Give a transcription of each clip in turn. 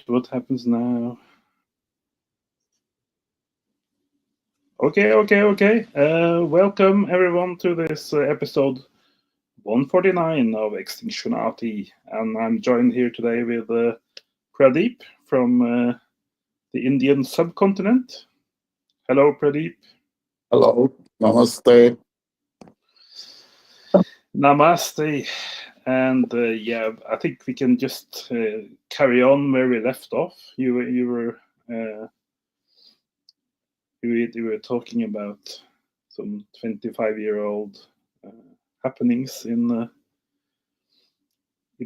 what happens now? Okay. Welcome everyone to this episode 149 of Extinctionati, and I'm joined here today with Pradeep from the Indian subcontinent. Hello, Pradeep. Hello, namaste. Namaste. And I think we can just carry on where we left off. You were talking about some 25-year-old happenings in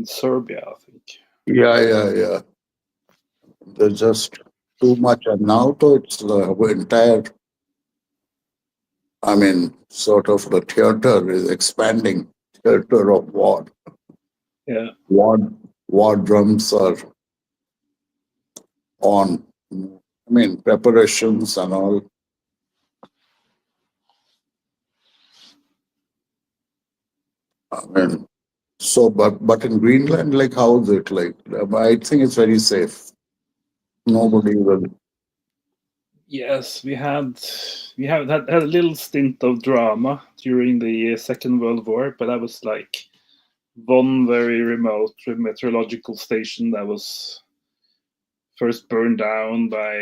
Serbia, I think. Yeah. There's just too much, and now to it's the entire. Sort of the theater is expanding. Theater of war. Yeah, War drums are on. Preparations and all. I mean, but in Greenland, like, how is it like? I think it's very safe. Nobody will. yes, we had a little stint of drama during the Second World War, but that was like one very remote meteorological station that was first burned down by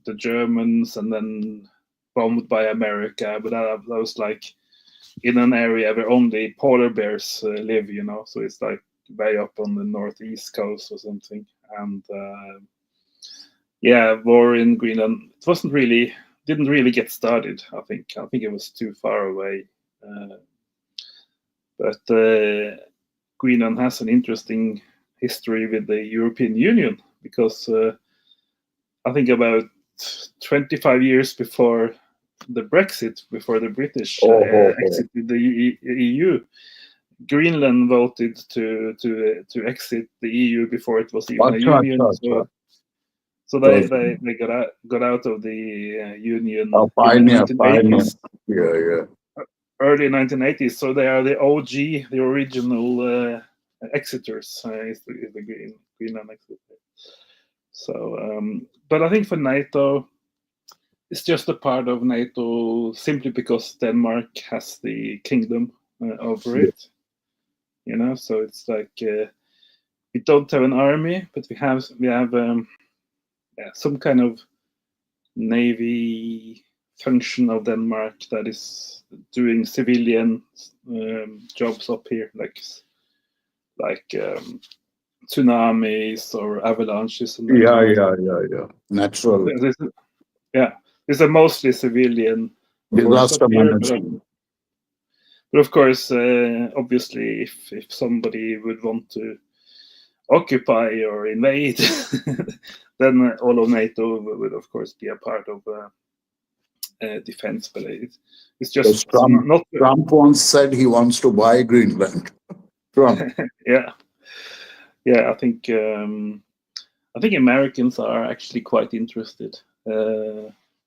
the Germans and then bombed by America. But that was like in an area where only polar bears live, so it's like way up on the northeast coast or something. And war in Greenland. It didn't really get started. I think it was too far away. But Greenland has an interesting history with the European Union because I think about 25 years before the Brexit, before the British Oh. exited the EU, Greenland voted to exit the EU before it was even a Acha, union. acha, acha. So It was they got out of the union a in the pioneer. 1980s, Yeah. early 1980s. So they are the OG, the original exiters. Is the Greenland exit. So, but I think for NATO, it's just a part of NATO simply because Denmark has the kingdom over Yeah. it. So it's like we don't have an army, but we have some kind of navy function of Denmark that is doing civilian jobs up here, like tsunamis or avalanches and that kind of stuff. Yeah. Natural This, yeah, it's a mostly civilian force up disaster here, but management. of course, obviously, if somebody would want to occupy or invade, then all of NATO would of course be a part of defense. But it's Because just not. Trump once said he wants to buy Greenland. Trump. Yeah, yeah. I think Americans are actually quite interested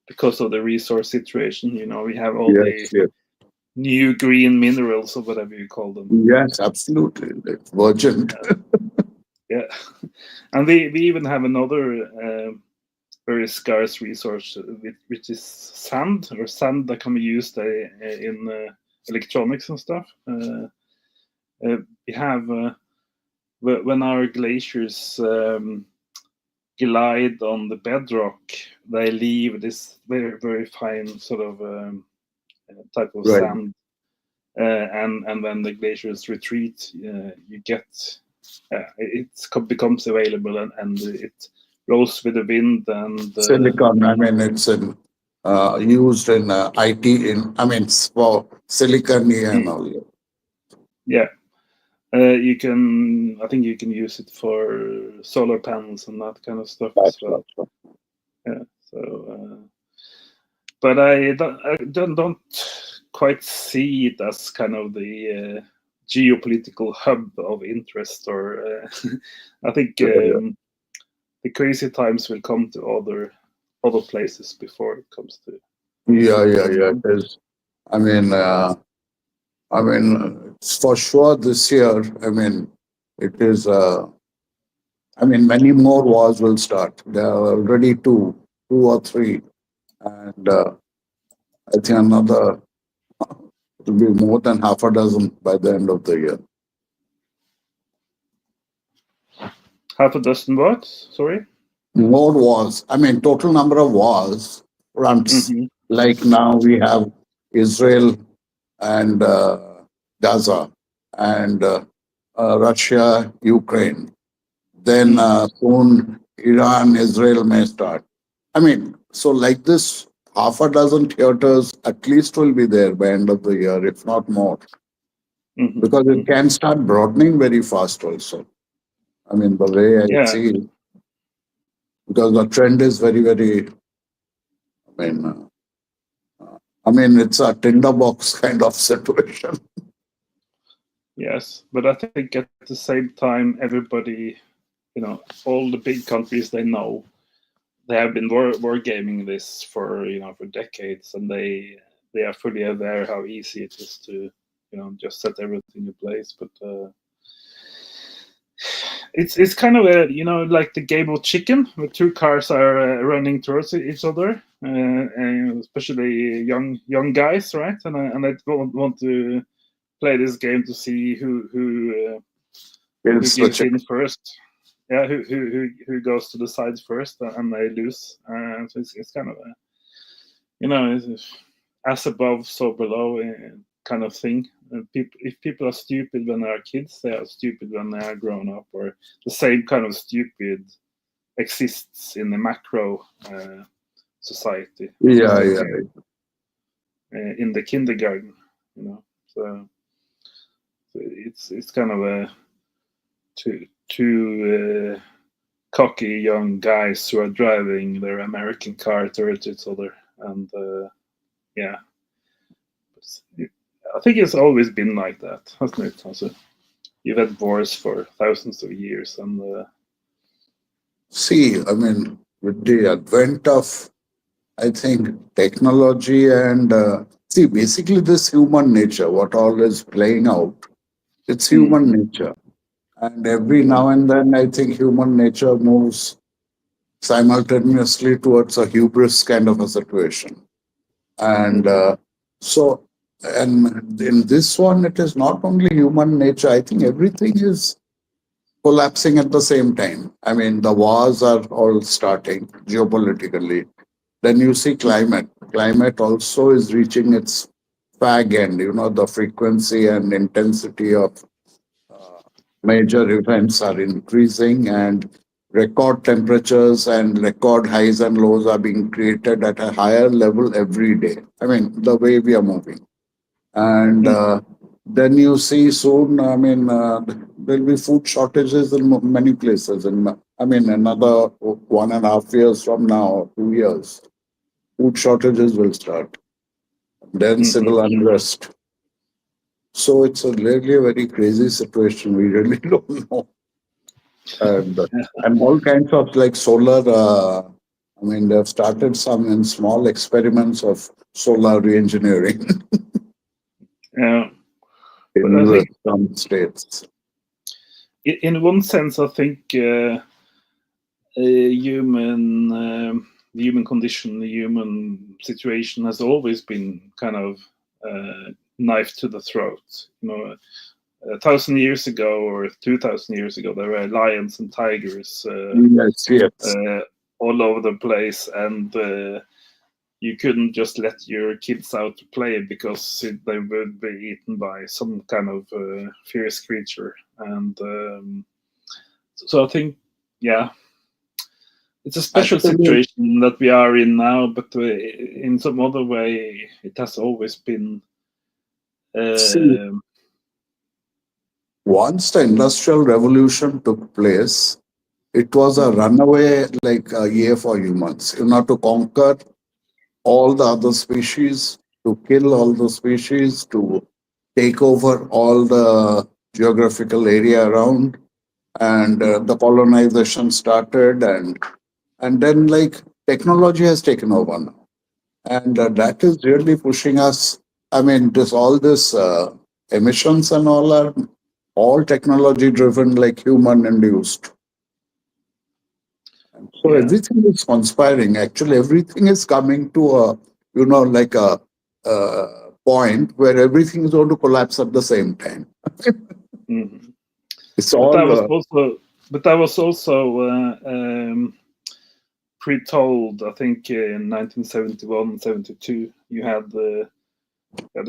because of the resource situation. We have all the Yes. new green minerals or whatever you call them. Yes, absolutely. Like virgin. Yeah, and we even have another very scarce resource, which is sand that can be used in electronics and stuff. We have when our glaciers glide on the bedrock, they leave this very very fine sort of type of Right. sand, and when the glaciers retreat, you get it becomes available and it goes with the wind and Silicon. It's used in IT. For silicon and all. yeah. I think you can use it for solar panels and that kind of stuff as well. That's Yeah. So, but I don't quite see it as kind of the geopolitical hub of interest, or I think yeah. the crazy times will come to other places before it comes to Yeah. Greenland. It is. I mean, uh, it's for sure this year. It is. I mean, many more wars will start. There are already two or three, and I think another it will be more than half a dozen by the end of the year. Half a dozen what? Sorry. More wars. I mean, total number of wars fronts. Hmm. Like now we have Israel and Gaza and Russia, Ukraine. Then Mm. soon Iran, Israel may start. I mean, so like this, half a dozen theaters at least will be there by end of the year, if not more, Hmm. because it Hmm. can start broadening very fast also. I mean, the way I Yeah. see it, because the trend is very, very, I mean, it's a tinderbox kind of situation. Yes, but I think at the same time, everybody, all the big countries they know, they have been wargaming this for for decades, and they are fully aware how easy it is to just set everything in place. But it's kind of a like the game of chicken, where two cars are running towards each other, and especially young guys, right? And I want to play this game to see who It's the gives check. in first. Yeah, who goes to the sides first, and they lose. So it's kind of a it's as above, so below kind of thing. If people are stupid when they are kids, they are stupid when they are grown up, or the same kind of stupid exists in the macro society, just Yeah, like yeah. in the kindergarten, So, so it's kind of a two cocky young guys who are driving their American car towards each other, and yeah, I think it's always been like that, hasn't it? Also, you've had wars for thousands of years, and See, I mean, with the advent of, I think, technology and see, basically, this human nature, what all is playing out, it's human mm, nature. And every yeah, now and then, I think human nature moves simultaneously towards a hubris kind of a situation. And mm, so, and in this one, it is not only human nature, I think everything is collapsing at the same time. I mean, the wars are all starting geopolitically. Then you see climate. Climate also is reaching its fag end. The frequency and intensity of uh, major events are increasing, and record temperatures and record highs and lows are being created at a higher level every day. I mean, the way we are moving. And mm, then you see soon, there'll be food shortages in many places. And another 1.5 years from now, 2 years, food shortages will start. Then mm, civil unrest. So it's a really a very crazy situation. We really don't know. And, and all kinds of like solar, they've started some in small experiments of solar re-engineering yeah. But I in think, some states. in one sense, I think the human condition, the human situation, has always been kind of knife to the throat. 1,000 years ago or 2,000 years ago, there were lions and tigers Yes, yes. uh, all over the place, and you couldn't just let your kids out to play because they would be eaten by some kind of fierce creature. And so I think, yeah, it's a special Actually, situation that we are in now, but in some other way, it has always been. see, Uh, once the Industrial Revolution took place, it was a mm, runaway like a year for humans. To conquer all the other species, to kill all the species, to take over all the geographical area around, and mm, the colonization started, and then like technology has taken over now, and that is really pushing us. This all this emissions and all are all technology driven, like human induced. So Yeah. everything is conspiring. Actually, everything is coming to a, like a point where everything is going to collapse at the same time. Mhm. It's But that all, was also, but that was also pre-told. I think in 1971, 72, you had the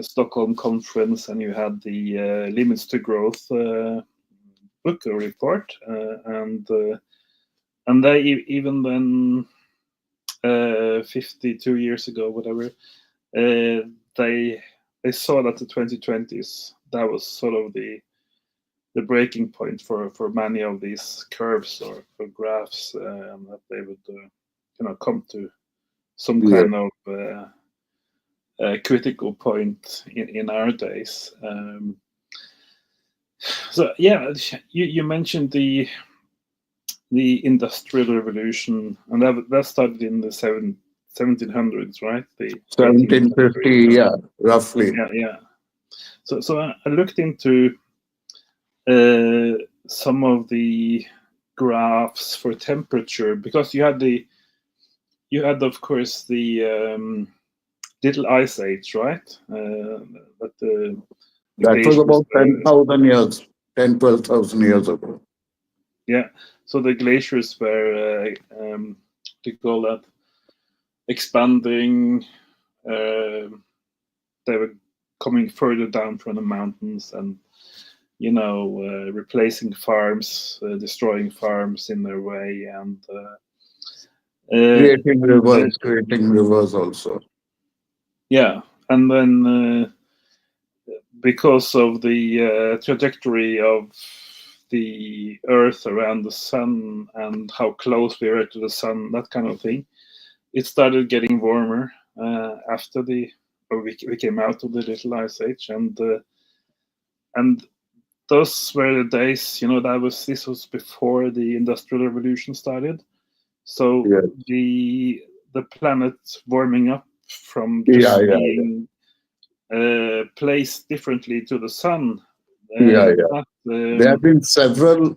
Stockholm Conference, and you had the Limits to Growth book report, and they even then 52 years ago, whatever, they they saw that the 2020s, that was sort of the breaking point for many of these curves or graphs, and that they would come to some yeah. kind of critical point in our days. So yeah, you mentioned the Industrial Revolution, and that started in the 1700s, right? The 18th century. 1750, yeah, roughly. Yeah, yeah. So I looked into some of the graphs for temperature, because you had of course the little ice age, right? That the That was glaciers about were, 10,000 years, 10, 12,000 years ago. yeah. So the glaciers were, what do you call that? Expanding. um they were coming further down from the mountains, and replacing farms, destroying farms in their way, uh, and Creating rivers also. yeah, and then because of the trajectory of the Earth around the sun and how close we are to the sun, that kind of thing, it started getting warmer after we came out of the Little Ice Age, and those were the days. This was before the Industrial Revolution started. So Yes. the planet warming up from Yeah, just yeah, being placed differently to the sun. yeah, yeah. That There have been several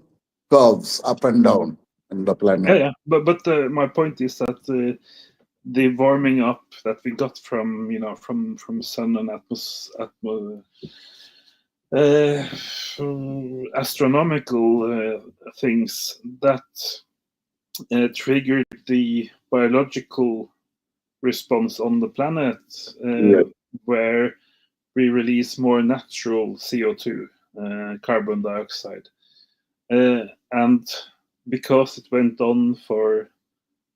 curves up and down in the Yeah, planet. yeah. But my point is that the warming up that we got from sun and uh, astronomical things, that triggered the biological response on the planet, Yes. where we release more natural CO2, carbon dioxide. And because it went on for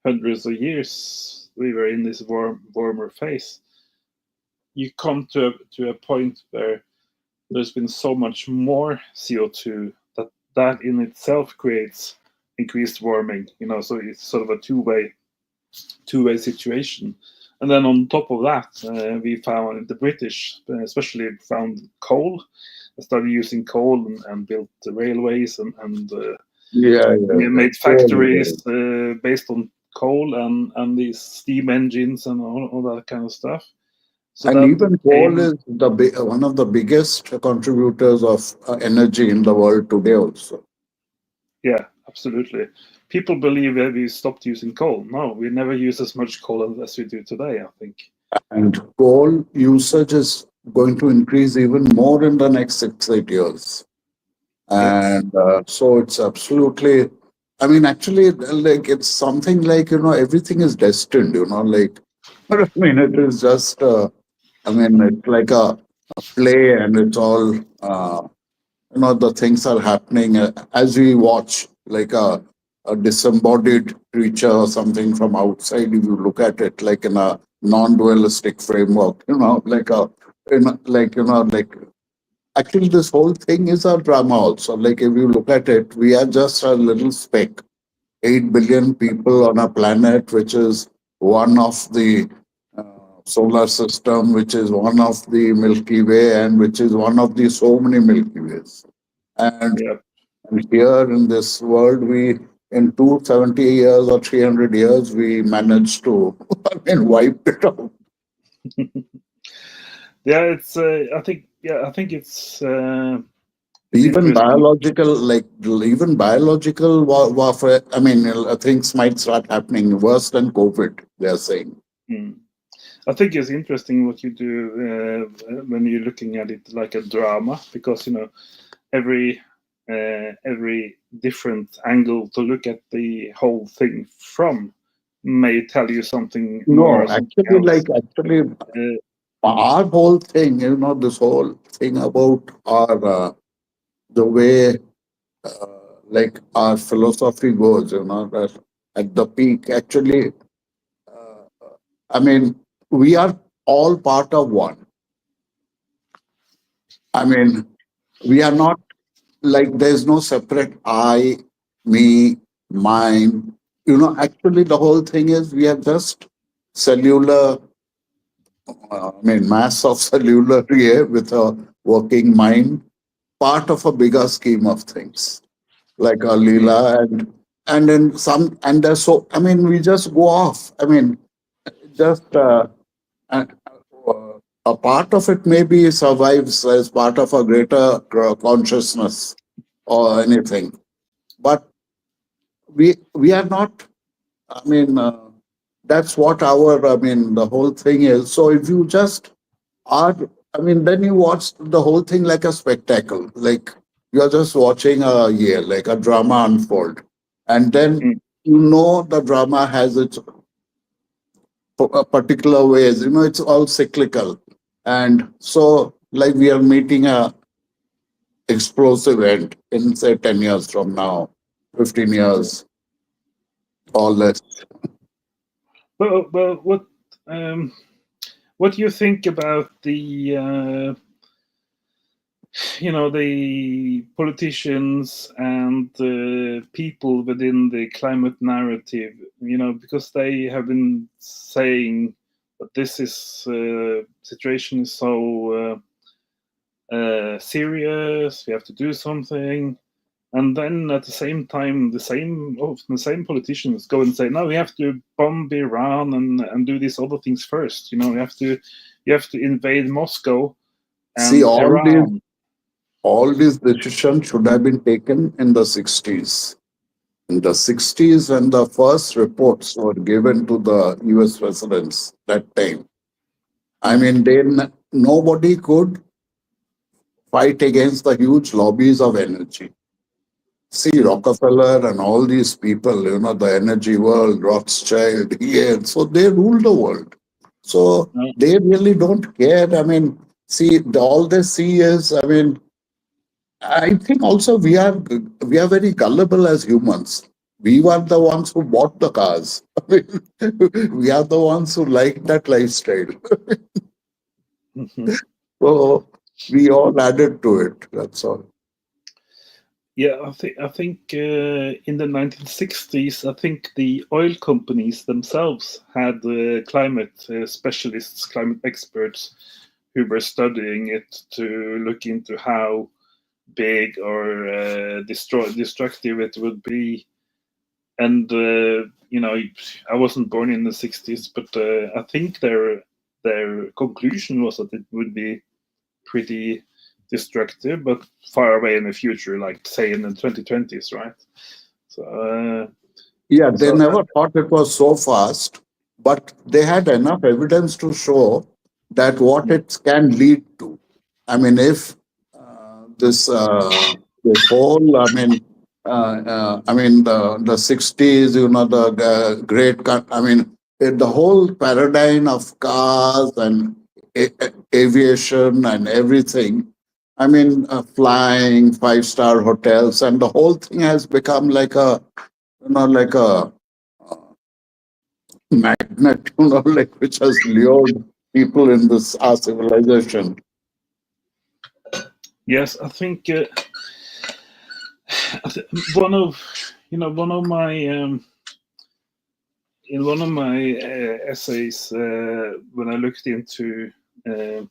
hundreds of years, we were in this warmer phase. You come to a point where there's been so much more CO2 that in itself creates increased warming. So it's sort of a two-way situation. And then on top of that, we found the British, especially, found coal. They started using coal and built the railways and Yeah, yeah, yeah. made Cool. factories based on coal and these steam engines and all that kind of stuff. So And that even coal became, is one of the biggest contributors of energy in the world today also. yeah, absolutely. People believe that we stopped using coal. No, we never use as much coal as we do today, I think. And coal usage is going to increase even more in the next 6, 8 years. Yes. And so it's absolutely, I mean, actually, like it's something like, everything is destined, like, I mean, it is just, I mean, it's like a play and it's all, the things are happening as we watch, like a disembodied creature or something from outside. If you look at it like in a non-dualistic framework, like like actually this whole thing is a drama also. Like if you look at it, we are just a little speck, 8 billion people on a planet, which is one of the uh, solar system, which is one of the Milky Way, and which is one of the so many Milky Ways. And Yeah. here in this world, in 270 years or 300 years, we managed to, I mean, wipe it out. Yeah, it's. I think. Yeah, I think it's it's Even interesting. biological, warfare. I mean, things might start happening worse than COVID. They are saying. Mm. I think it's interesting what you do when you're looking at it like a drama, because every every different angle to look at the whole thing from may tell you something more No, or something else. Uh, our whole thing, this whole thing about our the way our philosophy goes, that at the peak, actually, I mean, we are all part of one. I mean, we are not like there's no separate I, me, mine. Actually, the whole thing is we are just cellular, mass of cellular here with a working mind, part of a bigger scheme of things, like a mm, Leela and then some, and so, I mean, we just go off. I mean, just and, a part of it maybe survives as part of a greater consciousness or anything, but we are not. I mean, that's what our. I mean, the whole thing is. So if you just are, I mean, then you watch the whole thing like a spectacle, like you're just watching like a drama unfold, and then mm. the drama has its particular ways. It's all cyclical, and so like we are meeting a explosive end in say 10 years from now, 15 years or less. But um, what do you think about the politicians and the people within the climate narrative, because they have been saying that this is situation is so serious, we have to do something. And then at the same time, the same politicians go and say, no, we have to bomb Iran and do these other things first. You have to invade Moscow See, and Iran. all these decisions should have been taken in the 60s. In the 60s, when the first reports were given to the US residents that time, I Mm, mean, then nobody could fight against the huge lobbies of energy. See, Rockefeller and all these people, the energy world, Rothschild, here, so they rule the world. So no, they really don't care. I mean, see, all they see is, I mean, I think also we are very gullible as humans. We were the ones who bought the cars. I mean, we are the ones who like that lifestyle. mhm. So we all added to it. That's all. Yeah, I think in the 1960s, I think the oil companies themselves had climate specialists, climate experts who were studying it to look into how big or destructive it would be. And I wasn't born in the 60s, but I think their conclusion was that it would be pretty destructive, but far away in the future, like say in the 2020s, right? So, Yeah, they so never thought it was so fast, but they had enough evidence to show that what mm, it can lead to. I mean, if this whole, I mean the 60s, great, I mean, the whole paradigm of cars and aviation and everything. I mean, flying, five-star hotels, and the whole thing has become like a like a magnet, like which has lured people in this our civilization. yes, I think one of my in one of my essays when I looked into uh,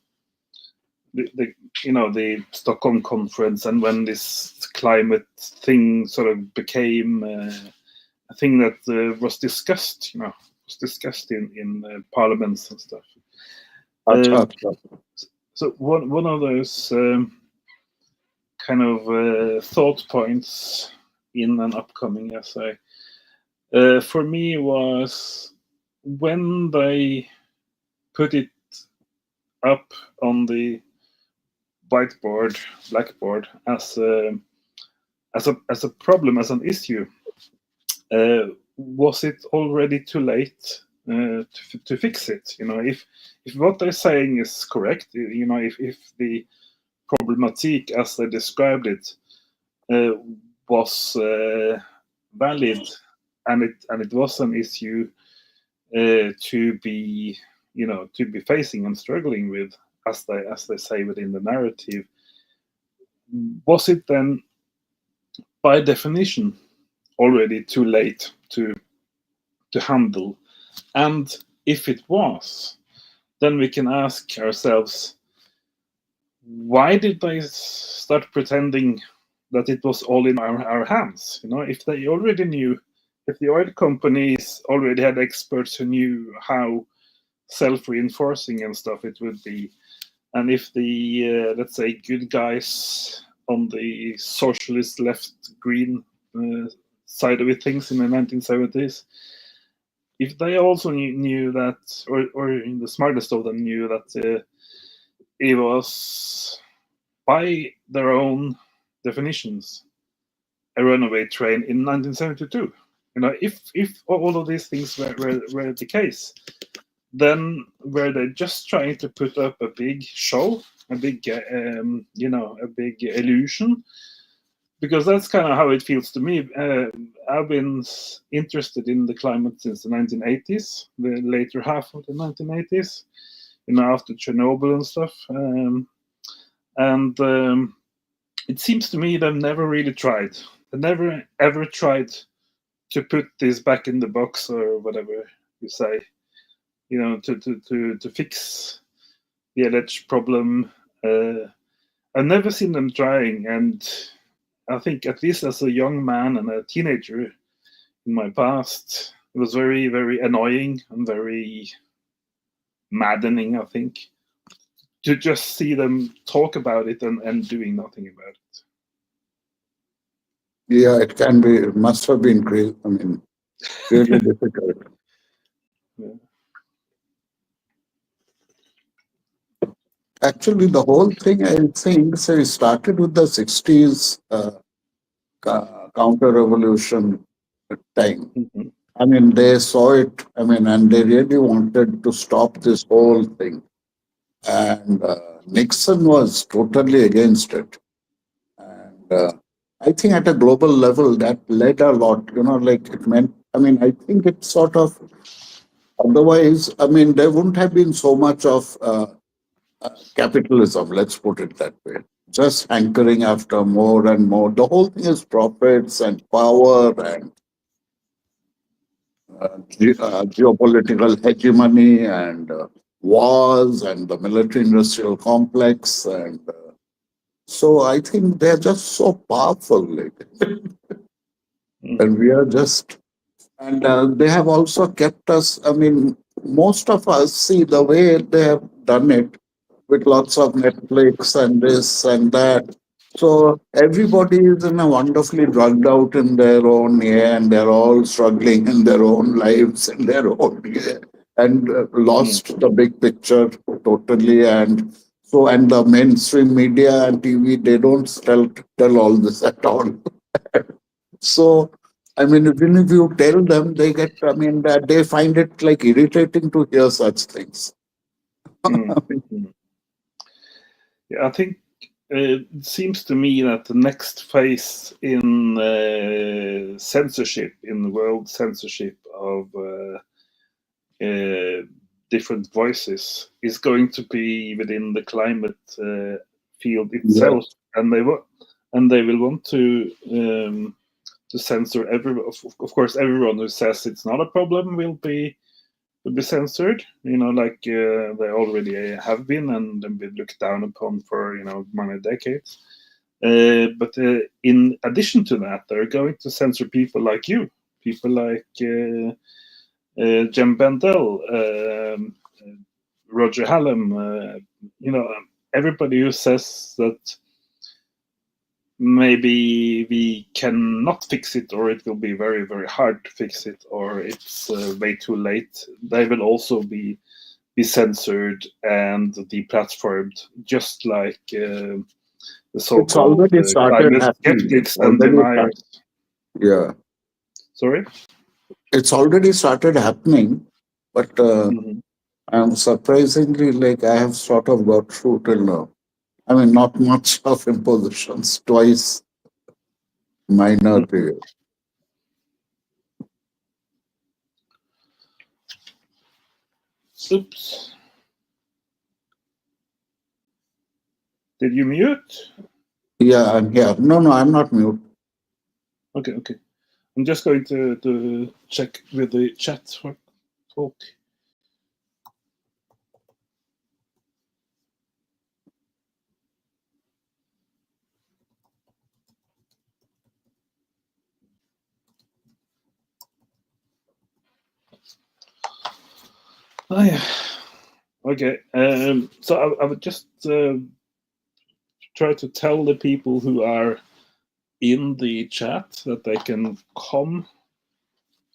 the Stockholm conference, and when this climate thing sort of became a thing that was discussed, in parliaments and stuff. Uh, Acha, acha. so one of those kind of thought points in an upcoming essay. For me was when they put it up on the whiteboard, blackboard, as a problem, as an issue. Was it already too late to fix it? If what they're saying is correct, if the problematic as they described it was valid, and it was an issue to be facing and struggling with, as they say within the narrative, was it then by definition already too late to handle? And if it was, then we can ask ourselves, why did they start pretending that it was all in our hands? If they already knew, if the oil companies already had experts who knew how self-reinforcing and stuff it would be, and if the let's say good guys on the socialist left green side of it, things in the 1970s, if they also knew that, or the smartest of them knew that it was, by their own definitions, a runaway train in 1972. If all of these things were the case, then were they just trying to put up a big show, a big a big illusion? Because that's kind of how it feels to me. I've been interested in the climate since the 1980s, the later half of the 1980s, after Chernobyl and stuff. And it seems to me they've never really tried. They never ever tried to put this back in the box, or whatever you say, to fix the alleged problem. I've never seen them trying, and I think, at least as a young man and a teenager in my past, it was very, very annoying and very maddening, I think, to just see them talk about it and doing nothing about it. Yeah, it must have been great. I mean, really difficult. Yeah. Actually, the whole thing, I think, so it started with the 60s counter-revolution time. Mhm. I mean, they saw it, I mean, and they really wanted to stop this whole thing. And Nixon was totally against it. And I think at a global level, that led a lot, like it meant, I mean, I think it sort of, otherwise, I mean, there wouldn't have been so much of capitalism, let's put it that way. Just hankering after more and more. The whole thing is profits and power and geopolitical hegemony and wars and the military industrial complex. And so I think they're just so powerful. And we are just, and they have also kept us, I mean, most of us see the way they have done it with lots of Netflix and this and that. So everybody is in a wonderfully drugged out in their own way, and they're all struggling in their own lives in their own way, and lost the big picture totally. And so, and the mainstream media and TV, they don't tell all this at all. So, I mean, even if you tell them, they get, I mean, that they find it like irritating to hear such things. Mm. Mm. Yeah, I think it seems to me that the next phase in censorship, in world censorship of different voices, is going to be within the climate field itself, Yes. and they will want to censor of course, everyone who says it's not a problem will be censored, like they already have been and been looked down upon for many decades. But in addition to that, they're going to censor people like you, people like Jem Bendel, Roger Hallam, everybody who says that maybe we cannot fix it, or it will be very, very hard to fix it, or it's way too late. They will also be censored and deplatformed, just like the It's so-called already started climate happening. It's skeptics and already start, deniers. yeah, Sorry? it's already started happening, but Mhm. I'm surprisingly like I have sort of got through till now. I mean, not much of impositions, twice minor Mhm. period. Oops. Did you mute? Yeah, I'm here. No, no, I'm not mute. Okay, okay. I'm just going to check with the chat for talk. Oh, yeah. Okay. So I would just try to tell the people who are in the chat that they can come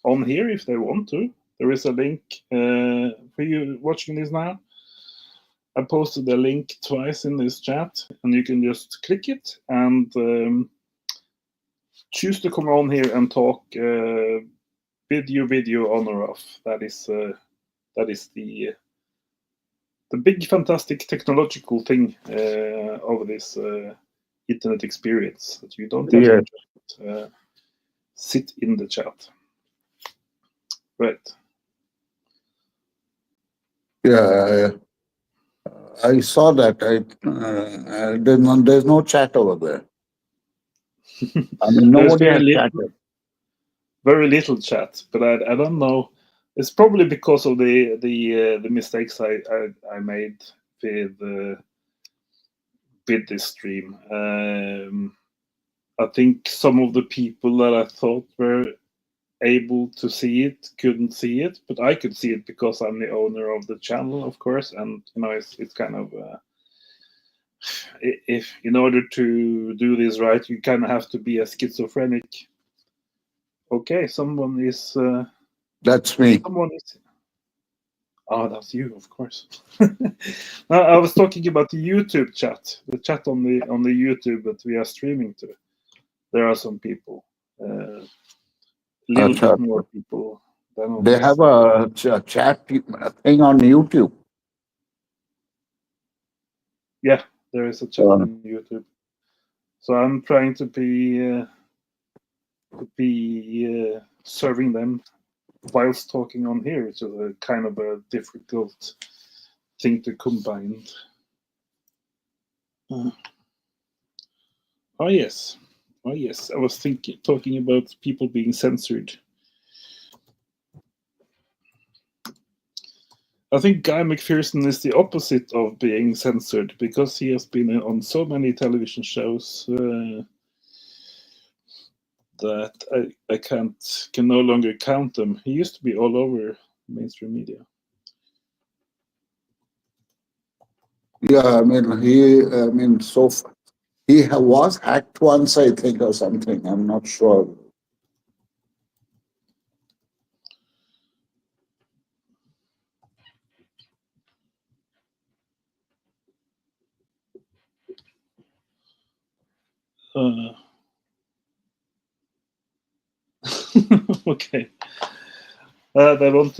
on here if they want to. There is a link for you watching this now. I posted a link twice in this chat, and you can just click it and choose to come on here and talk video on or off. That is the big fantastic technological thing of this internet experience, that you don't have to Yeah, just sit in the chat. Right. yeah. I saw that. There's no chat over there. I mean, There's nobody has chatted. very little chat, but I don't know. It's probably because of the mistakes I made with with this stream. I think some of the people that I thought were able to see it couldn't see it, but I could see it because I'm the owner of the channel, of course, and it's kind of if in order to do this right, you kind of have to be a schizophrenic. Okay, That's me. someone is. Oh, that's you, of course. No, I was talking about the YouTube chat, the chat on the YouTube that we are streaming to. There are some people, a little Acha. bit more people than on They this. have a chat thing on YouTube. Yeah, there is a chat Uh, on YouTube. So I'm trying to be serving them whilst talking on here, which is a kind of a difficult thing to combine. Oh yes, oh yes. I was talking about people being censored. I think Guy McPherson is the opposite of being censored because he has been on so many television shows that I can no longer count them. He used to be all over mainstream media. yeah, I mean, he was hacked once, I think, or something. I'm not sure. Uh, okay. They want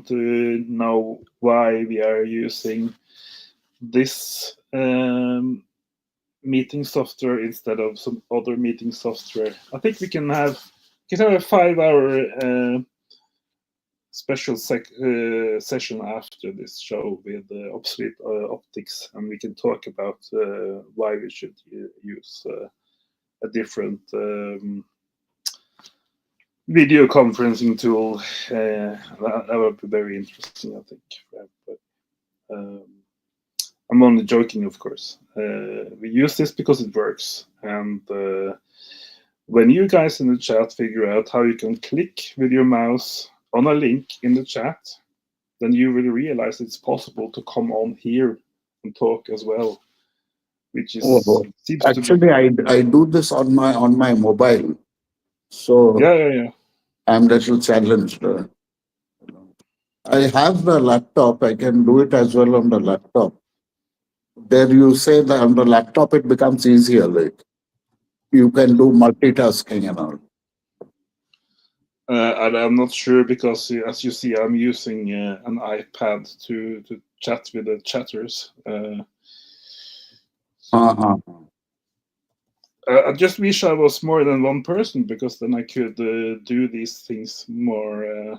to know why we are using this meeting software instead of some other meeting software. I think we can have a 5-hour special session after this show with obsolete optics, and we can talk about why we should use a different video conferencing tool. That would be very interesting, I think. But um, I'm only joking, of course. We use this because it works, and when you guys in the chat figure out how you can click with your mouse on a link in the chat, then you will realize it's possible to come on here and talk as well. which is Oh, seems to be actually, I do this on my mobile, so yeah. I'm little challenged. I have the laptop. I can do it as well on the laptop. There, you say that on the laptop it becomes easier. Like you can do multitasking and all. And I'm not sure because, as you see, I'm using an iPad to chat with the chatters. So Uh-huh. I just wish I was more than one person because then I could do these things more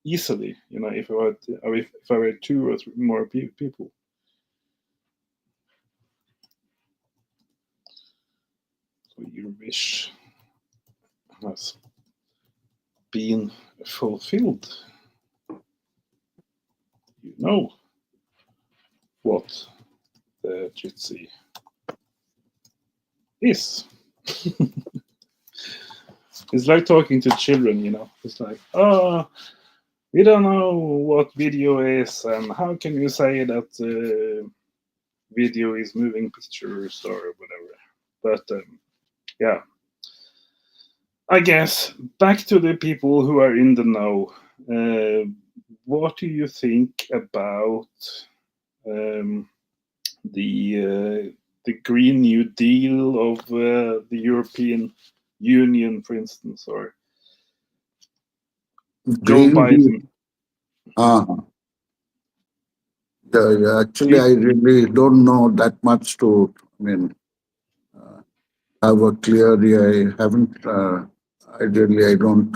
easily. If I were two or three more people. So your wish has been fulfilled. You know what the Jitsi is. It's like talking to children. It's like, oh, we don't know what video is, and how can you say that video is moving pictures or whatever? But yeah, I guess back to the people who are in the know. What do you think about um, the Green New Deal of the European Union, for instance, or Joe Green Deal. Biden? Uh-huh. Yeah, actually, It, I really don't know that much to. I mean, have a clear. I haven't. I don't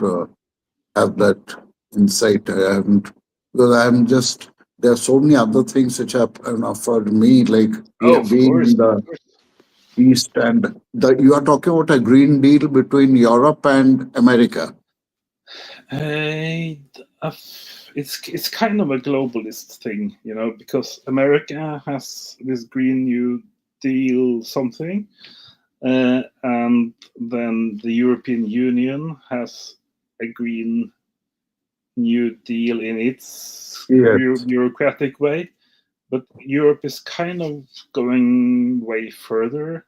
have that insight. I haven't, because I'm just. There are so many other things which have, for me, like oh, of being course, in of the course. East, and you are talking about a green deal between Europe and America. Uh, it's kind of a globalist thing, because America has this Green New Deal something, and then the European Union has a Green New Deal in its Yes. bureaucratic way. But Europe is kind of going way further.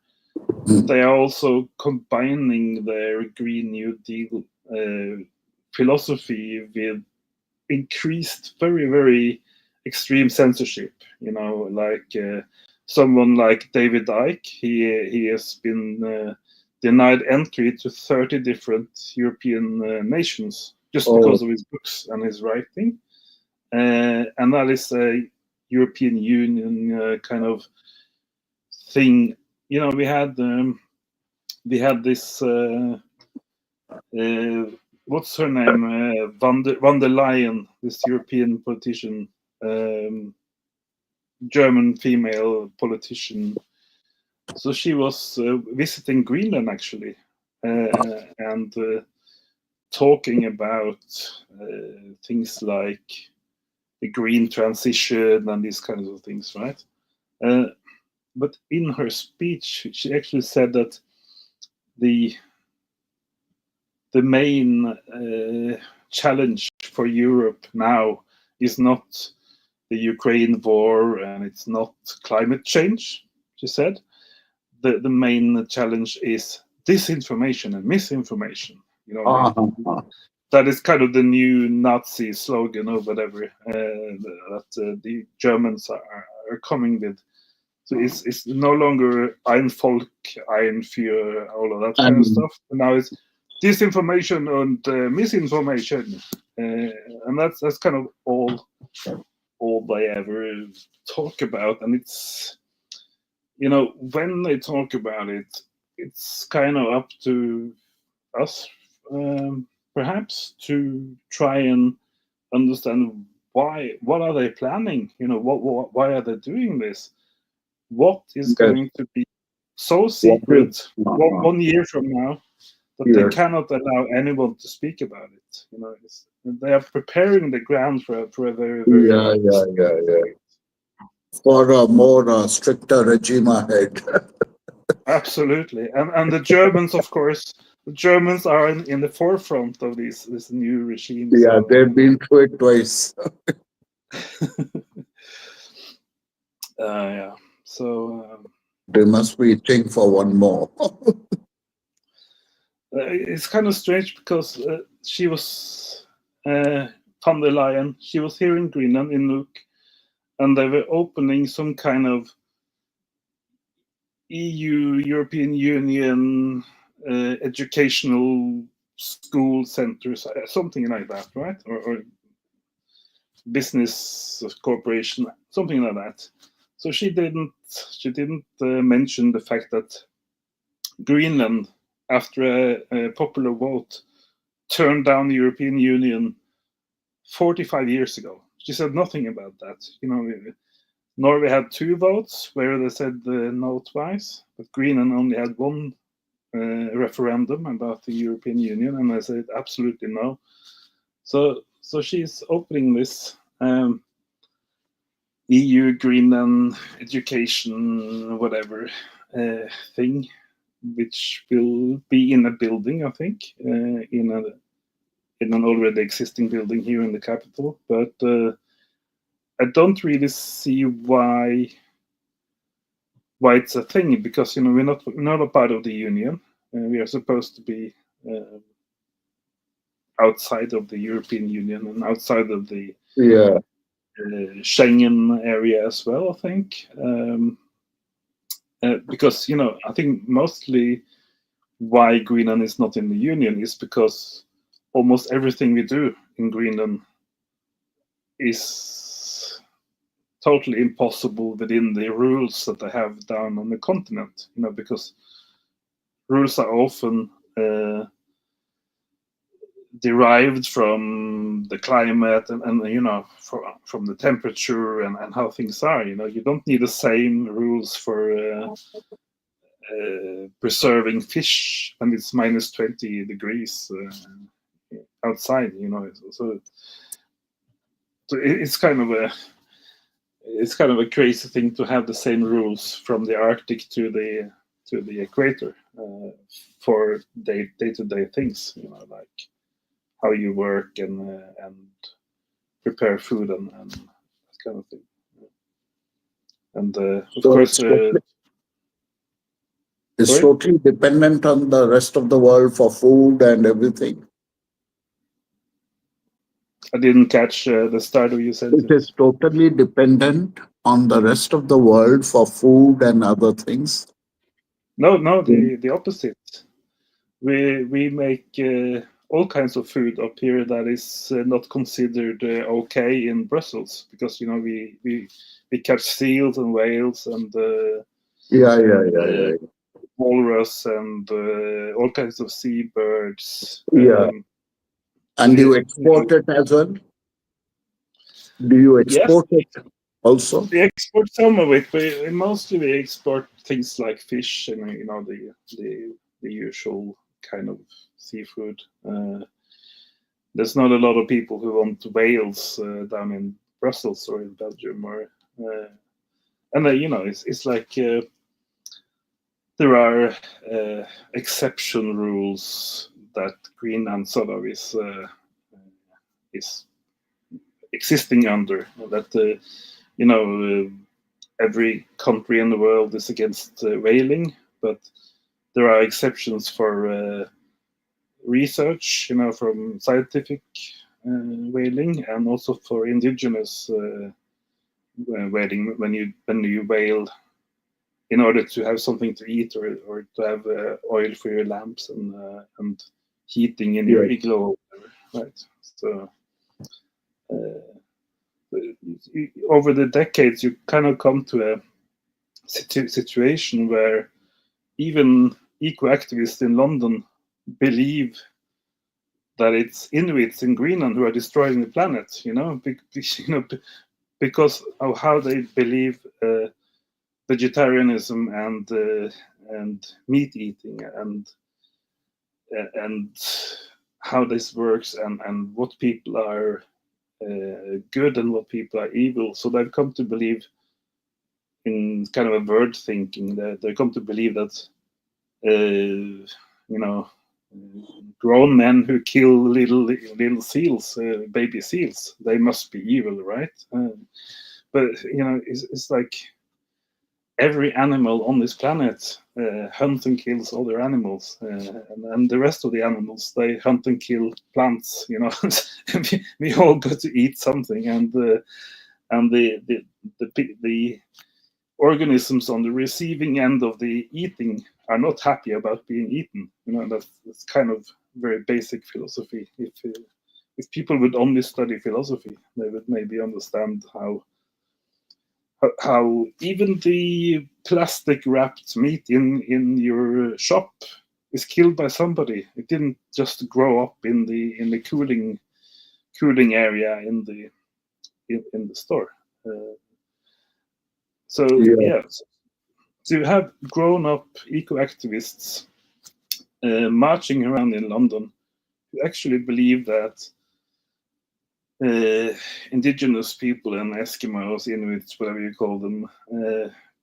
Mm. They are also combining their Green New Deal philosophy with increased, very, very extreme censorship. Like someone like David Icke, he has been denied entry to 30 different European nations just Oh, because of his books and his writing. And that is a European Union kind of thing. We had this. What's her name? Van der Leyen, this European politician, um, German female politician. So she was visiting Greenland actually, and talking about things like the green transition and these kinds of things, right? Uh, but in her speech, she actually said that the the main challenge for Europe now is not the Ukraine war and it's not climate change, she said. The main challenge is disinformation and misinformation. uh-huh. That is kind of the new Nazi slogan or whatever that the Germans are coming with. So it's no longer Ein Volk, ein für, all of that kind of And stuff. And now it's disinformation and misinformation, and that's kind of all they ever talk about. And it's when they talk about it, it's kind of up to us, perhaps, to try and understand why. What are they planning? Why are they doing this? What is yes, going to be so what is secret uh-huh. 1 year from now that they Yes. cannot allow anyone to speak about it? They are preparing the ground for a very, Yeah, very yeah, yeah, yeah. For a more stricter regime ahead. absolutely. And the Germans, of course, the Germans are in the forefront of this new regime. Yeah, So they've been through it twice. yeah. So They must be itching for one more. It's kind of strange because she was von der Leyen. She was here in Greenland in Nuuk, and they were opening some kind of EU, European Union educational school centers, something like that, right? Or business corporation, something like that. So she didn't mention the fact that Greenland, after a popular vote, turned down the European Union 45 years ago. She said nothing about that. Norway had 2 votes where they said no twice, but Greenland only had 1 referendum about the European Union, and they said absolutely no. So she's opening this EU Greenland education whatever thing, which will be in a building, I think, in an already existing building here in the capital. But I don't really see why it's a thing, because we're not a part of the union. We are supposed to be outside of the European Union and outside of the Yeah. Schengen area as well, I think. Because I think mostly why Greenland is not in the union is because almost everything we do in Greenland is totally impossible within the rules that they have down on the continent. Because rules are often derived from the climate and from the temperature and how things are. You don't need the same rules for preserving fish when it's minus 20 degrees outside. So it's kind of a crazy thing to have the same rules from the Arctic to the equator for day-to-day things. Like how you work and prepare food and that kind of thing. And of So course, it's sorry, totally dependent on the rest of the world for food and everything. I didn't catch the start of your It sentence. is totally dependent on the rest of the world for food and other things. No, Mm. the opposite. We make all kinds of food up here that is not considered okay in Brussels, because we catch seals and whales and Yeah. walrus and all kinds of seabirds. Yeah. So And you export it as well? Do you yes, export it also? we export some of it, but mostly we export things like fish and the usual kind of seafood. There's not a lot of people who want whales down in Brussels or in Belgium, and it's like there are exception rules that Greenland sort of is existing under. That every country in the world is against whaling, but there are exceptions for research, from scientific whaling, and also for indigenous whaling when you whale in order to have something to eat or to have oil for your lamps and heating in your Yes. igloo, right? So over the decades, you kind of come to a situation where even eco-activists in London believe that it's Inuits in Greenland who are destroying the planet, because of how they believe vegetarianism and meat eating and how this works and what people are good and what people are evil. So they've come to believe in kind of a word thinking. That they come to believe that grown men who kill little seals, baby seals, they must be evil, right? But it's like every animal on this planet hunts and kills other animals, and the rest of the animals, they hunt and kill plants. We all got to eat something, and the organisms on the receiving end of the eating are not happy about being eaten. That's kind of very basic philosophy. If people would only study philosophy, they would maybe understand how even the plastic wrapped meat in your shop is killed by somebody. It didn't just grow up in the cooling area in the store. So Yeah. yeah, to have grown up eco activists marching around in London who actually believe that indigenous people and Eskimos, Inuits, whatever you call them,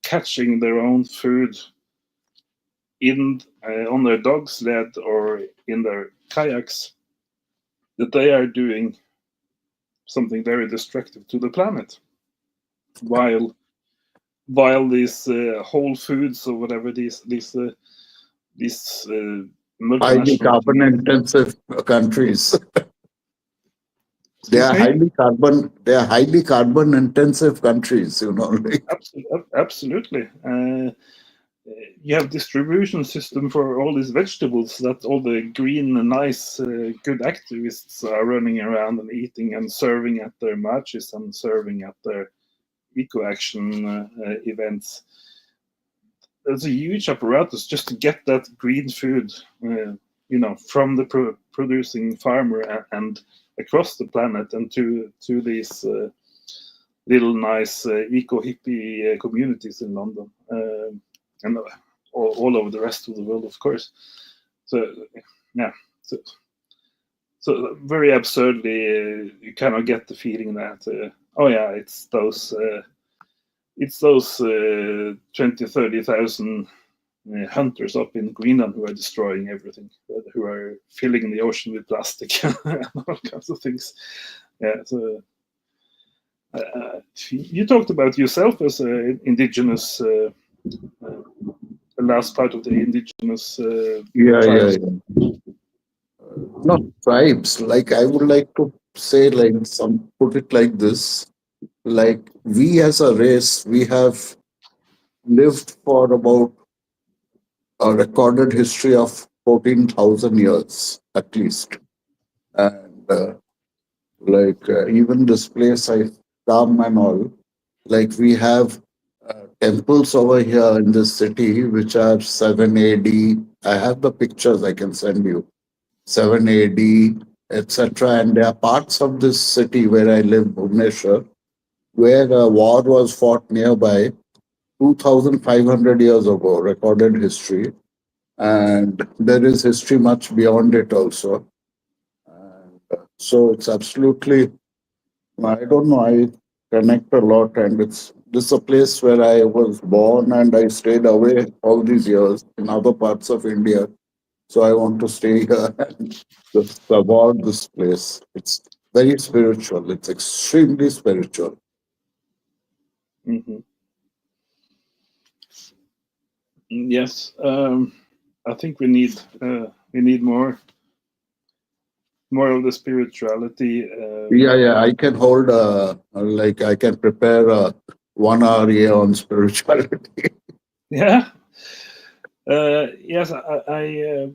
catching their own food on their dog sled or in their kayaks, that they are doing something very destructive to the planet, while these Whole Foods or whatever these Highly multinational carbon companies. intensive countries. They Excuse are me. highly carbon intensive countries, like, Absolutely. You have distribution system for all these vegetables that all the green, nice, good activists are running around and eating and serving at their marches and serving at their eco action events. There's a huge apparatus just to get that green food, from the producing farmer and across the planet and to these little nice eco hippie communities in London, and all over the rest of the world, of course. So yeah, so very absurdly, you kind of get the feeling that oh yeah, it's those 20,000-30,000 hunters up in Greenland who are destroying everything, who are filling the ocean with plastic and all kinds of things. Yeah, so you talked about yourself as an indigenous, the last part of the indigenous yeah, yeah, tribes. yeah. Not tribes. Like, I would like to say, like, some put it like this. Like, we as a race, we have lived for about a recorded history of 14,000 years at least. And even this place I come and all, like, we have temples over here in this city which are 7 AD. I have the pictures I can send you. 7 AD, etc. And there are parts of this city where I live, Bhubaneswar, where a war was fought nearby 2,500 years ago, recorded history. And there is history much beyond it also. And so it's absolutely, I don't know, I connect a lot. And this is a place where I was born and I stayed away all these years in other parts of India. So I want to stay here and just about this place. It's very spiritual. It's extremely spiritual. Hmm. Yes, I think we need more of the spirituality. Yeah, yeah. I can hold I can prepare a 1 hour year on spirituality. Yeah. Yes, I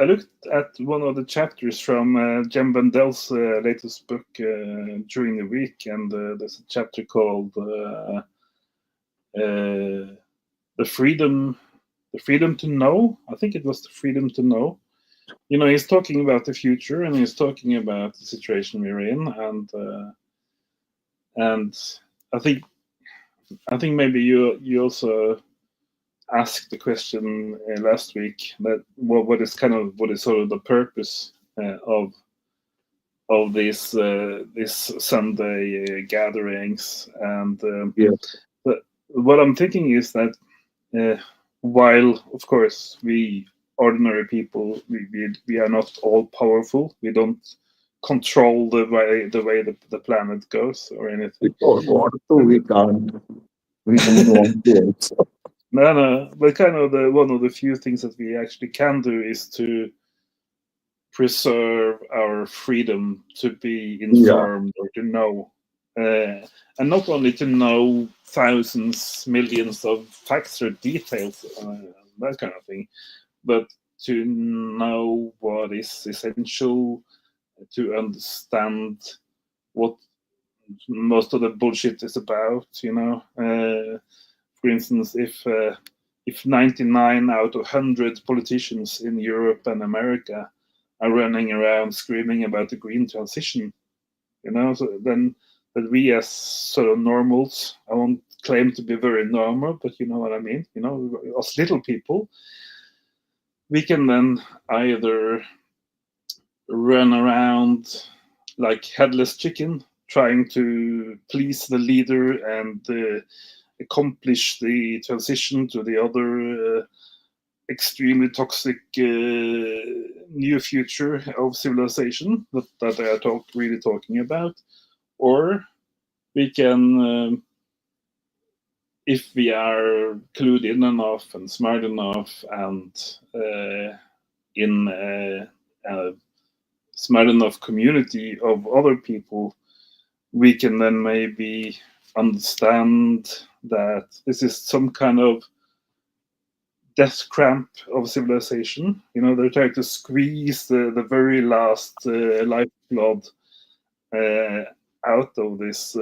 looked at one of the chapters from Jem Bendel's latest book during the week, and there's a chapter called the freedom to know. I think it was the freedom to know. He's talking about the future, and he's talking about the situation we're in, and I think maybe you also asked the question last week that what is sort of the purpose of these Sunday gatherings, and Yeah. but what I'm thinking is that uh, while of course we ordinary people, we are not all powerful, we don't control the way the planet goes or We anything. don't want to, we can't. We don't want to also. No, but kind of the one of the few things that we actually can do is to preserve our freedom to be Yeah. informed or to know, and not only to know thousands, millions of facts or details, that kind of thing, but to know what is essential, to understand what most of the bullshit is about. For instance, if 99 out of 100 politicians in Europe and America are running around screaming about the green transition, so then that we as sort of normals, I won't claim to be very normal, but you know what I mean, us little people, we can then either run around like headless chicken trying to please the leader and accomplish the transition to the other extremely toxic new future of civilization that they are really talking about, or we can, if we are clued in enough and smart enough and in a smart enough community of other people, we can then maybe understand that this is some kind of death cramp of civilization. They're trying to squeeze the very last lifeblood uh, out of this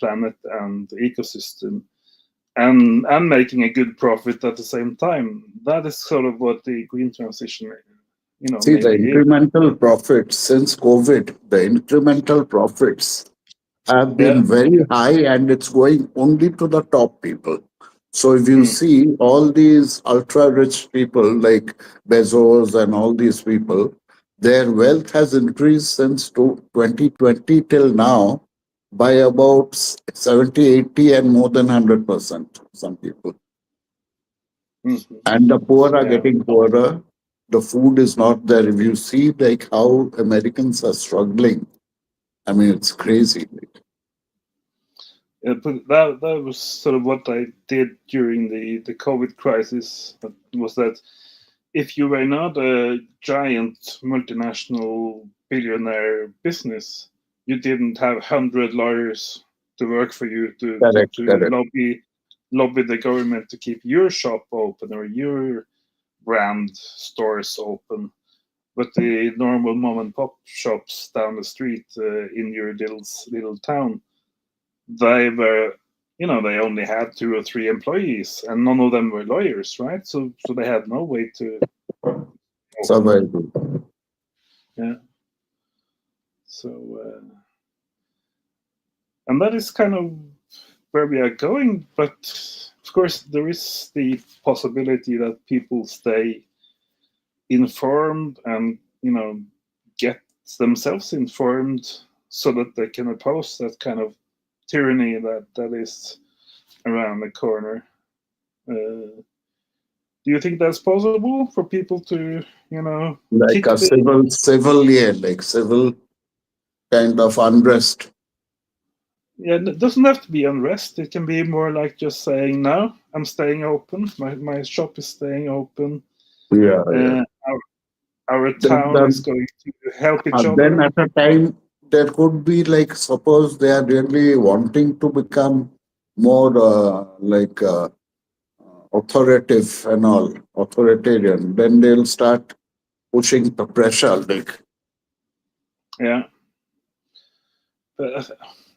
planet and ecosystem, and making a good profit at the same time. That is sort of what the green transition, See, the maybe is. incremental profits since COVID, the incremental profits have Yeah. been very high and it's going only to the top people. So if you Mm. see all these ultra rich people like Bezos and all these people, their wealth has increased since 2020 till now by about 70, 80, and more than 100%, some people. Mhm. And the poor are Yeah. getting poorer. The food is not there. If you see like how Americans are struggling, I mean, it's crazy. Yeah, but that was sort of what I did during the COVID crisis. Was that if you were not a giant multinational billionaire business, you didn't have 100 lawyers to work for you Correct, to correct. lobby the government to keep your shop open or your brand stores open. But the normal mom and pop shops down the street in your little town, they were, they only had 2 or 3 employees, and none of them were lawyers, right? So they had no way to open. Survival. Yeah. So and that is kind of where we are going. But of course, there is the possibility that people stay informed and get themselves informed so that they can oppose that kind of tyranny that is around the corner. Do you think that's possible for people to, Like kick a the? civil, yeah, like civil kind of unrest. Yeah, it doesn't have to be unrest. It can be more like just saying, no, I'm staying open. My shop is staying open. Yeah, yeah. Uh, our Then, town is then, going to help each then other. at a time, there could be like, suppose they are really wanting to become more authoritative and all, authoritarian, then they'll start pushing the pressure. Like, Yeah, but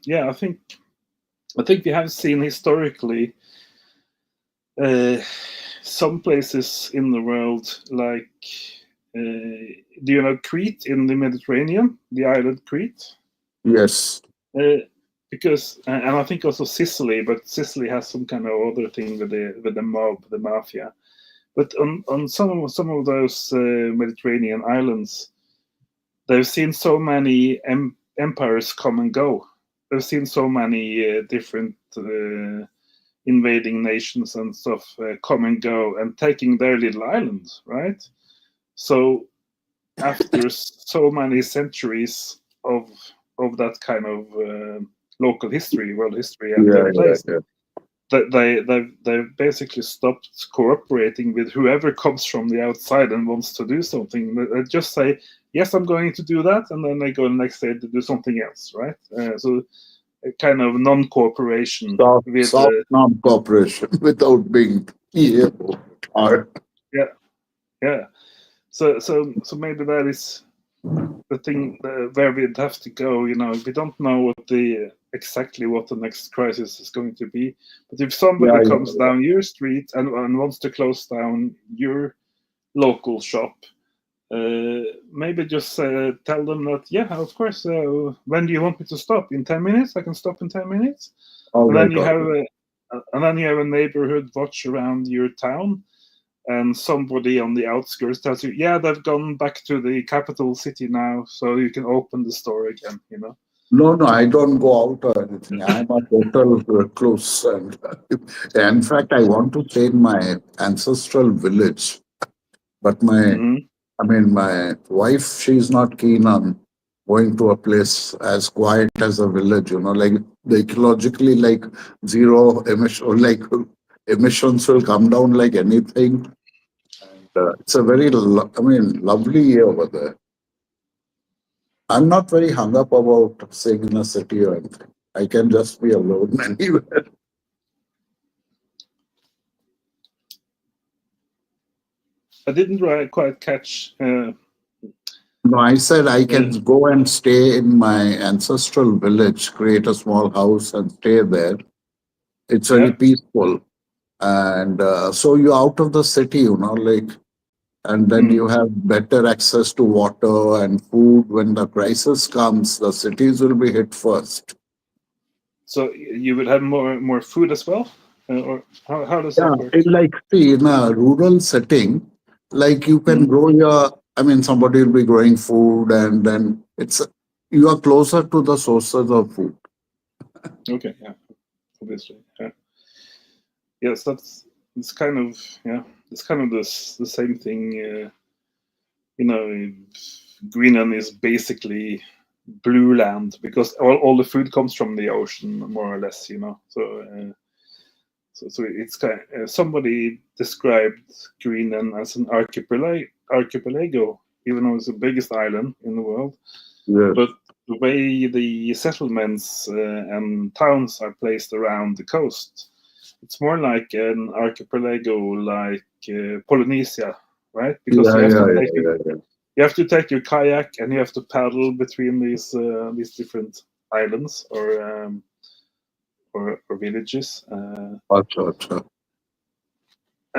yeah, I think we have seen historically uh, some places in the world like. Do you know Crete in the Mediterranean, the island Crete? yes, Uh, because and I think also Sicily, but Sicily has some kind of other thing with the mob, the mafia. But on some of those Mediterranean islands, they've seen so many empires come and go. They've seen so many different invading nations and stuff come and go and taking their little islands, right? So after so many centuries of that kind of local history, world history at yeah, their yeah, place, yeah. they've basically stopped cooperating with whoever comes from the outside and wants to do something. They just say, yes, I'm going to do that, and then they go the next day to do something else, right? So a kind of non-cooperation with Soft non-cooperation without being evil or yeah, yeah. So maybe that is the thing where we'd have to go. We don't know exactly what the next crisis is going to be. But if yeah, somebody yeah, comes down your street and wants to close down your local shop, maybe just tell them that, yeah, of course. When do you want me to stop? In 10 minutes? I can stop in 10 minutes. all And then right, you all have right. a neighborhood watch around your town, and somebody on the outskirts tells you, yeah, they've gone back to the capital city now, so you can open the store again. No, no, I don't go out or anything. I'm a total recluse, and in fact, I want to stay in my ancestral village, but Hmm. I mean, my wife, she's not keen on going to a place as quiet as a village, like the ecologically, like zero emission, or like emissions will come down like anything. And it's a very, lovely over there. I'm not very hung up about staying in a city or anything. I can just be alone anywhere. I didn't quite catch. No, I said I Uh, can go and stay in my ancestral village, create a small house and stay there. It's very yeah. peaceful. And so you're out of the city, and then Mm. you have better access to water and food. When the crisis comes, the cities will be hit first. So you would have more food as well, or how does Yeah, that work? see, in a rural setting, like you can Mm. grow somebody will be growing food, and then you are closer to the sources of food. Okay, yeah, obviously, yeah. Yes, that's it's kind of yeah, it's kind of the same thing. You know, Greenland is basically blue land because all the food comes from the ocean, more or less. So it's somebody described Greenland as an archipelago, even though it's the biggest island in the world. Yes. But the way the settlements and towns are placed around the coast, it's more like an archipelago, like Polynesia, right? Because Yeah, yeah, yeah, yeah, yeah. you have to take your kayak and you have to paddle between these different islands or villages. Acha, acha.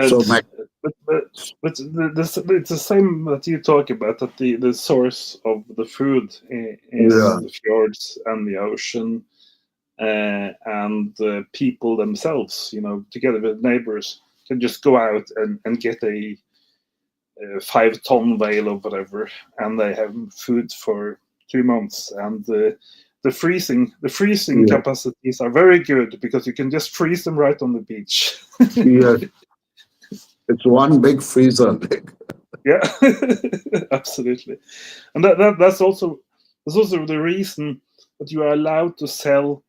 So, And but but but it's the same that you talk about, that the source of the food is yeah, the fjords and the ocean, and the people themselves, together with neighbors, can just go out and get a 5-ton whale or whatever, and they have food for 2 months. And the freezing yeah, capacities are very good because you can just freeze them right on the beach. yes. It's one big freezer. Like, Yeah, absolutely. And that's also the reason that you are allowed to sell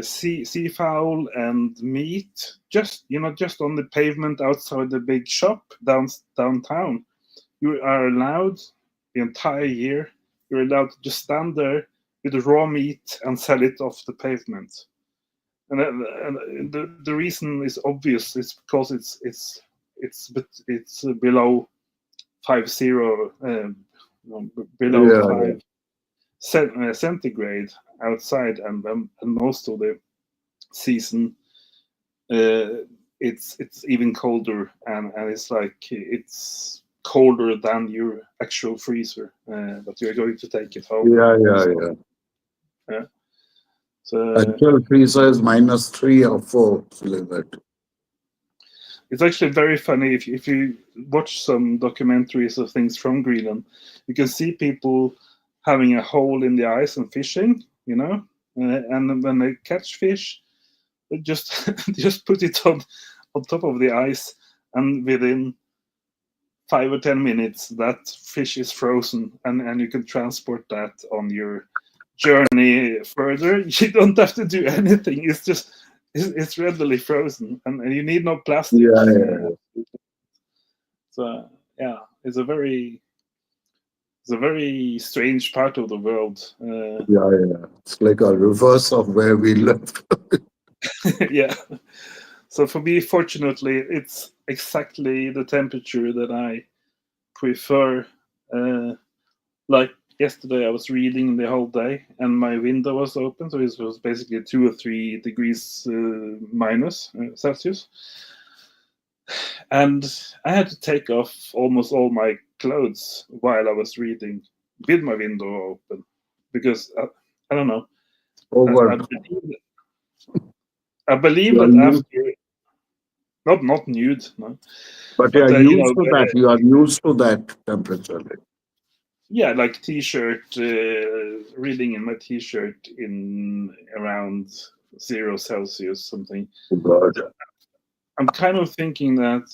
seafowl and meat just on the pavement outside the big shop downtown. You are allowed the entire year. You're allowed to just stand there with the raw meat and sell it off the pavement. And the reason is obvious. It's because it's below 50, below yeah, yeah, 5 centigrade outside, and most of the season uh, it's even colder, and it's like it's colder than your actual freezer that you're going to take it home. yeah, yeah, So yeah. yeah, so Actual freezer is -3 or -4 limit. it's actually very funny if you watch some documentaries of things from Greenland. You can see people having a hole in the ice and fishing, and when they catch fish, they just just put it on top of the ice, and within 5 or 10 minutes, that fish is frozen, and you can transport that on your journey further. You don't have to do anything. It's just it's readily frozen, and you need no plastic. Yeah, yeah, So yeah, it's a very strange part of the world. yeah, yeah. It's like a reverse of where we live. Yeah. So for me, fortunately, it's exactly the temperature that I prefer. Uh, like yesterday, I was reading the whole day, and my window was open, so it was basically 2 or 3 degrees minus Celsius, and I had to take off almost all my clothes while I was reading with my window open because I don't know. I Over. believe I believe You are that used, after not nude, no, but you but are you know, used to that. You are used to that temperature. Like, yeah, like t-shirt, reading in my t-shirt in around 0 Celsius something. oh God. I'm kind of thinking that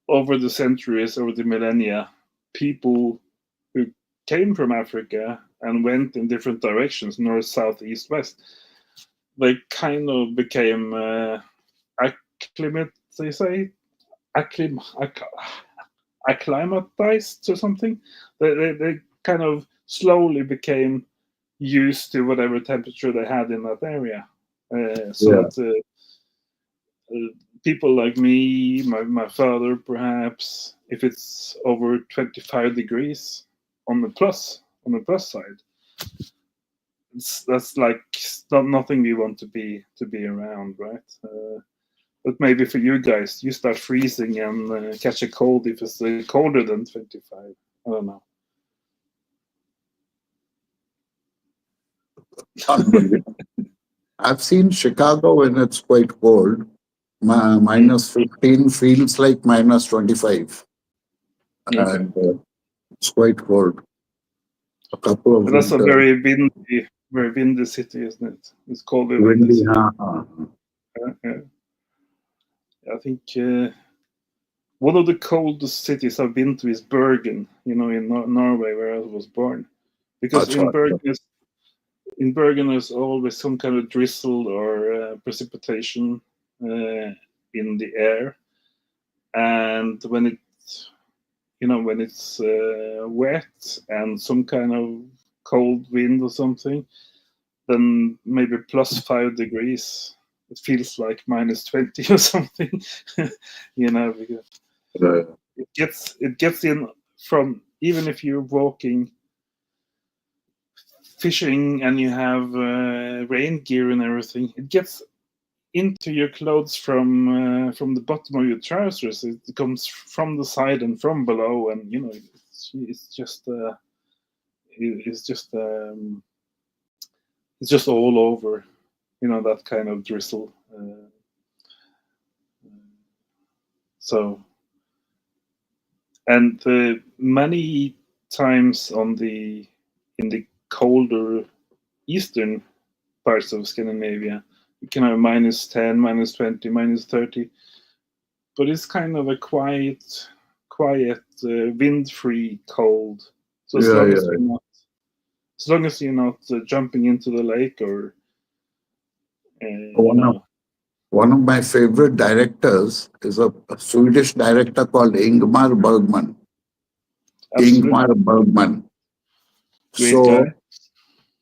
over the centuries, over the millennia, people who came from Africa and went in different directions, north, south, east, west, they kind of became acclimate, they say, acclim, acc- acclimatized or something. They kind of slowly became used to whatever temperature they had in that area. So Yeah, that people like me, my father, perhaps, if it's over 25 degrees on the plus side, that's like not nothing we want to be around, right? But maybe for you guys, you start freezing and catch a cold if it's colder than 25. I don't know. unbelievable. I've seen Chicago when it's quite cold. Mm, Minus 15 feels like minus 25. okay. And it's quite cold. A couple of But that's a winters. very windy city, isn't it? It's called a windy Windy, city. huh? Yeah. I think one of the coldest cities I've been to is Bergen, in Norway, where I was born. Because That's hot. In Bergen, there's always some kind of drizzle or precipitation in the air, and when it's wet and some kind of cold wind or something, then maybe plus 5 degrees. It feels like minus 20 or something, because Uh, it gets in from, even if you're walking fishing and you have rain gear and everything, it gets into your clothes from the bottom of your trousers. It comes from the side and from below, and it's just it's just all over. That kind of drizzle. So, and many times in the colder eastern parts of Scandinavia, you can have -10, -20, -30, but it's kind of a quiet, wind-free cold. So yeah, yeah. as long as you're not jumping into the lake or you One of know, one of my favorite directors is a Swedish director called Ingmar Bergman. absolutely Ingmar Bergman. great So guy.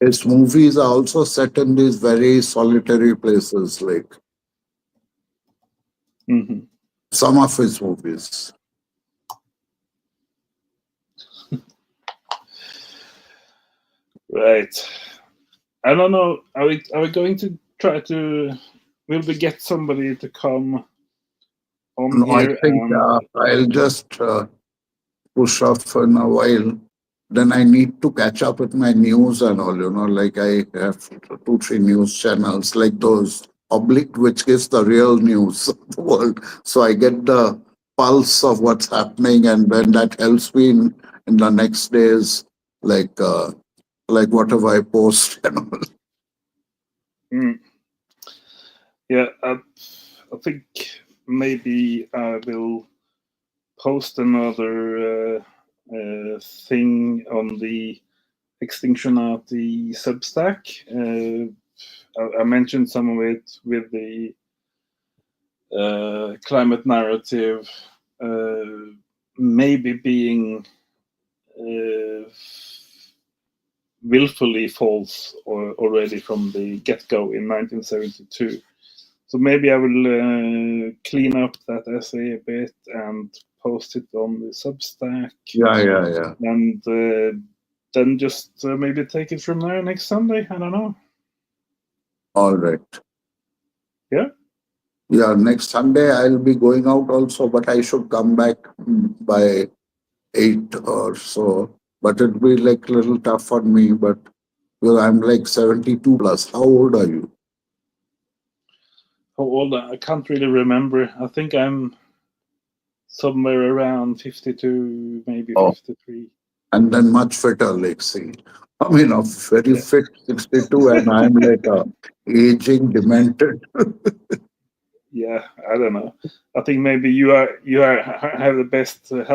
his movies are also set in these very solitary places, like Hmm. some of his movies. Right. I don't know. Are we going to try to? Will we get somebody to come on No, I here think and? I'll just push off in a while. Then I need to catch up with my news and all, like I have two, three news channels like those oblique, which gives the real news of the world. So I get the pulse of what's happening, and then that helps me in the next days, like whatever I post and all. Mm, yeah, I think maybe I will post another thing on the Extinctionati Substack I mentioned some of it with the climate narrative, maybe being willfully false already from the get-go in 1972. So maybe I will clean up that essay a bit and post it on the Substack, Yeah. and then just maybe take it from there next Sunday. I don't know. All right. Yeah. Yeah, next Sunday I'll be going out also, but I should come back by 8 or so. But it'll be like a little tough on me, but well, I'm like 72 plus. How old are you? How old? I can't really remember. I think I'm somewhere around 52, maybe Oh, 53. and then much fitter, like see. I mean, a very Yeah. fit 62, and I'm like a aging, demented. Yeah, I don't know. I think maybe you have the best health